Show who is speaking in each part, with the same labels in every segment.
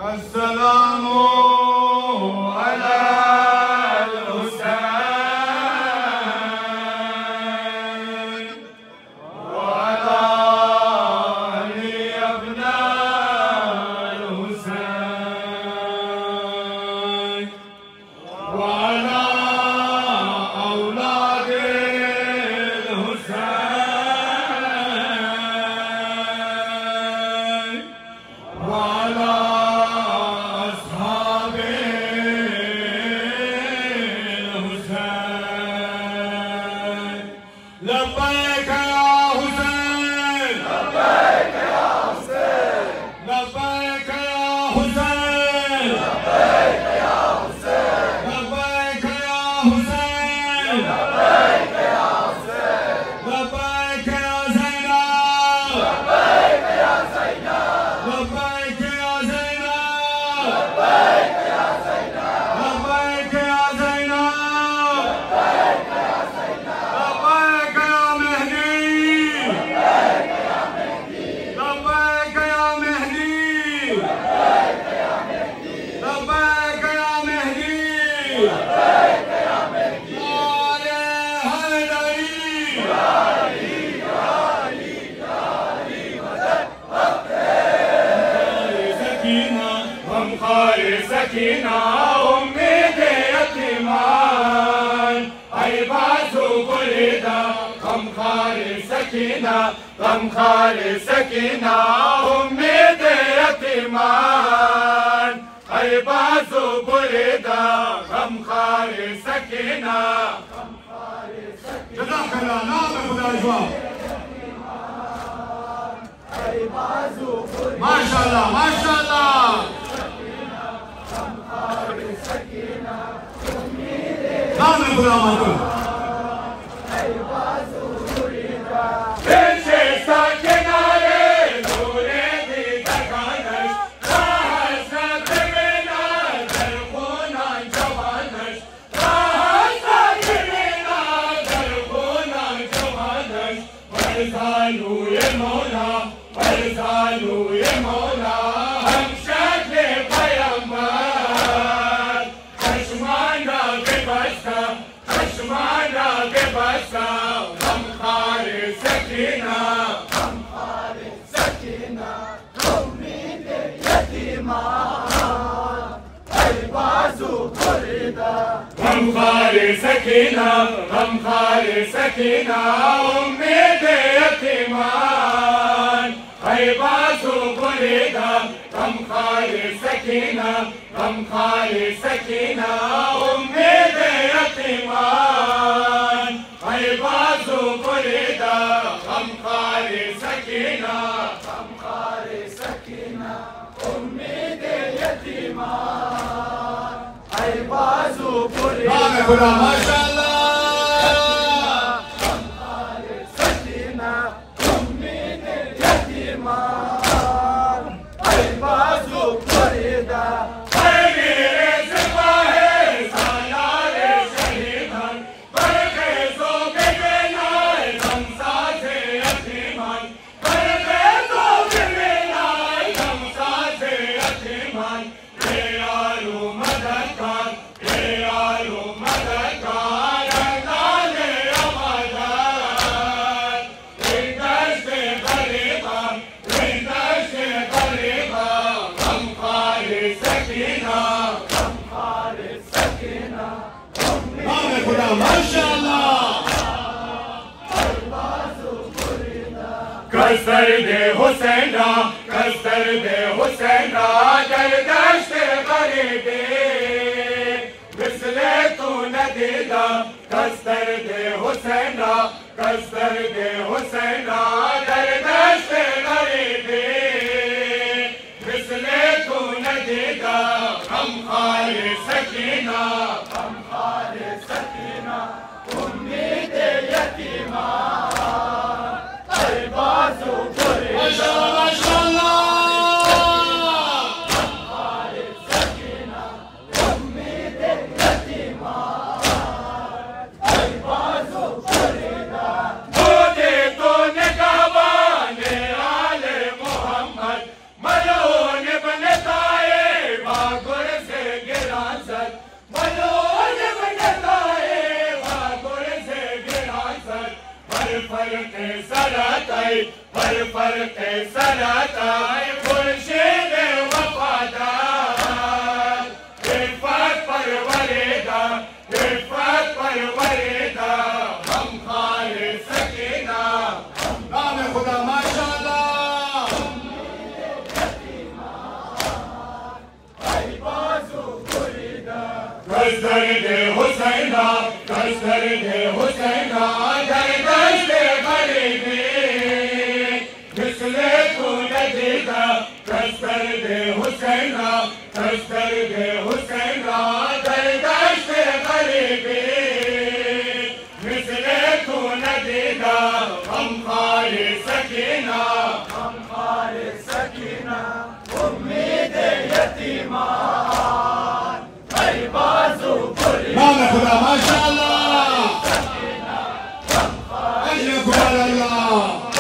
Speaker 1: السلام على الحسين وعلى علي ابن الحسين وعلى أولاد الحسين وعلى أصحاب الحسين. لبيك يا حسين لبيك يا حسين لبيك يا حسين لبيك يا حسين لبيك يا حسين لبيك يا حسين لبيك يا زينب لبيك يا زينب لبيك يا زينب لبيك يا زينب لبيك يا زينب لبيك يا زينب لبيك يا مهدي لبيك يا مهدي لبيك يا مهدي لبيك يا مهدي لبيك يا مهدي لبيك يا مهدي علي هيدري يا علي يا علي يا علي مدد سكينة ومخالي سكينة أمي يتيمان عيبات ولدا خمخالي سكينة خمخالي سكينة أمي يتيمان عيبات ولدا خمخالي سكينة جزاك الله نعم خدا جواب ما شاء الله ما شاء الله نعم خدا مانو وارزقوا يا مولا وارزقوا يا مولا هم شكل قيامات خشمانا ببسا خشمانا ببسا هم خالي سكينة هم خالي سكينة أمي يتيمان البازو بريدة هم خالي سكينة هم خالي سكينة أمي يتيمان عيباسو بريدة هم خالي سكينة هم خالي سكينة أمي يتيمان عيباسو بريدة هم خالي سكينة هم خالي سكينة أمي يتيمان عيباسو بريدة ما شاء الله ما شاء الله كسر دے حسینا كسر دے حسینا گردشت غریبی مثل تو ندیدہ كسر دے حسینا كسر دے حسینا گردشت غریبی مثل تو ندیدہ غم خالی سکینہ غم خالی سکینہ امید یتیمان البازو بريدة ما شاء الله ما شاء الله غم خالی سکینہ امید یتیمان البازو بريدة بودی تو نگہبان آل محمد ملعون ابن طائف الفرق سنتاي خورشید وفادار رفعت پروریدا رفعت پروریدا ہم خالص سکینہ نام خدا ماشاءاللہ کسرد حسینہ کسرد حسینہ در دشت غریبی مثل تو ندیدہ کسرد حسینہ کسرد حسینہ در دشت غریبی مثل تو ندیدہ ہم خالص سکینہ امید یتیمان نام خدا ماشاءاللہ اجرکم اللہ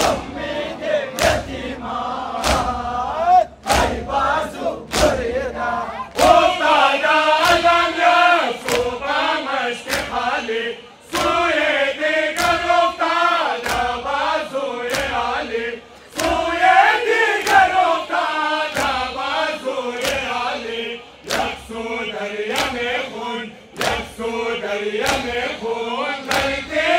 Speaker 1: امید یتیمان ای بازو بریدہ افتاد علم یکسو بمشت خالی سوی دیگر افتاد بازوی علی سوی دیگر افتاد بازوی علی یکسو دریا میں خون یکسو دریا میں خون بلکہ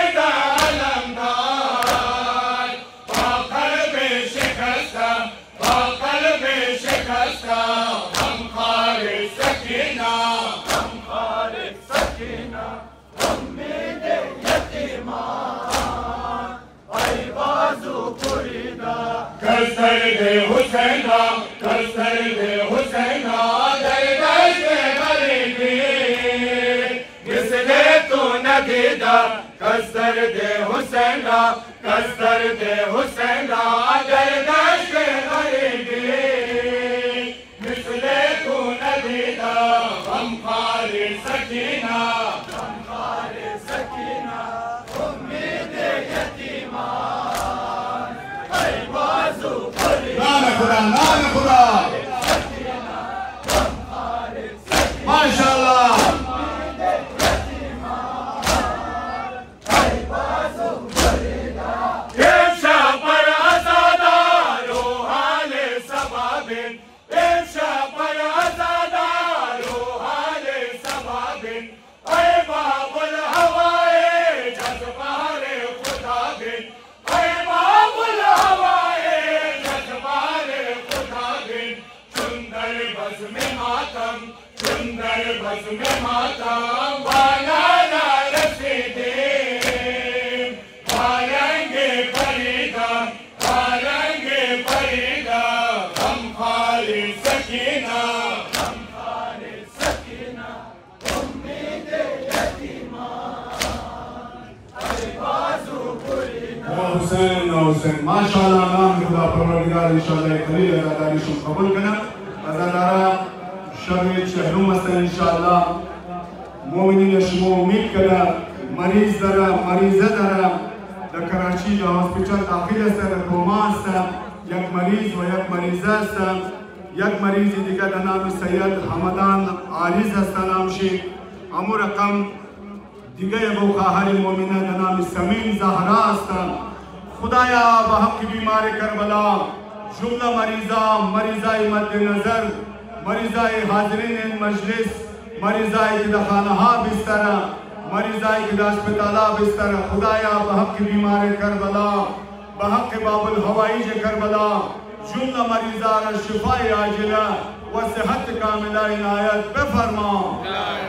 Speaker 1: علمدار با قلب شکستہ با قلب شکستہ ہم خالص سکینہ امید یتیمان ای بازو بریدہ کسرد حسینہ کسرد حسینہ در دشت غریبی مثل تو ندیدہ کسرد حسینہ کسرد حسینہ در دشت غریبی مثل تو ندیدہ ہم خالص سکینہ امید یتیمان ای بازو نام خدا ماشاءاللہ امشا پر ازادار و حال سبابن امشا پر ازادار و حال سبابن اے باب الہوائے جذبار خدا بن اے باب الہوائے جذبار خدا بن چندر بزم ماتم چندر بزم ماتم بالانا رسیدیم بارنگ فریدا بارنگ فریدا ہم خالص سکینہ امید یتیمان ای بازو بریدہ
Speaker 2: حسین ماشاءاللہ نام خدا پروردگار انشاءاللہ قلیل اداداریشون قبول کنم ازادارا شب چهلم هستن انشاءاللہ مومنین شما امید کنم مریض دارم مریضه دارم در کراچی در هاسپیتال داخل هستم در کوما هستم یک مریض و یک مریضه هستم یک مریضی دیگر در نام سید حمدان عارض هستن نامشی امو رقم دیگه ابو خواهر مومنه در نام سمین زهرا هستن خدایا به حق بیمار کربلا جمله مریضای مد نظر مریضای حاضرین مجلس مریضای که در خانه ها بستره مریضای که در اسپتالا بستره خدایا به حق بیمار کربلا به حق باب الهوائج کربلا جمله مریضا را شفای عاجله و صحت کامله عنایت بفرما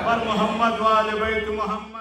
Speaker 2: بر محمد و آل بیت محمد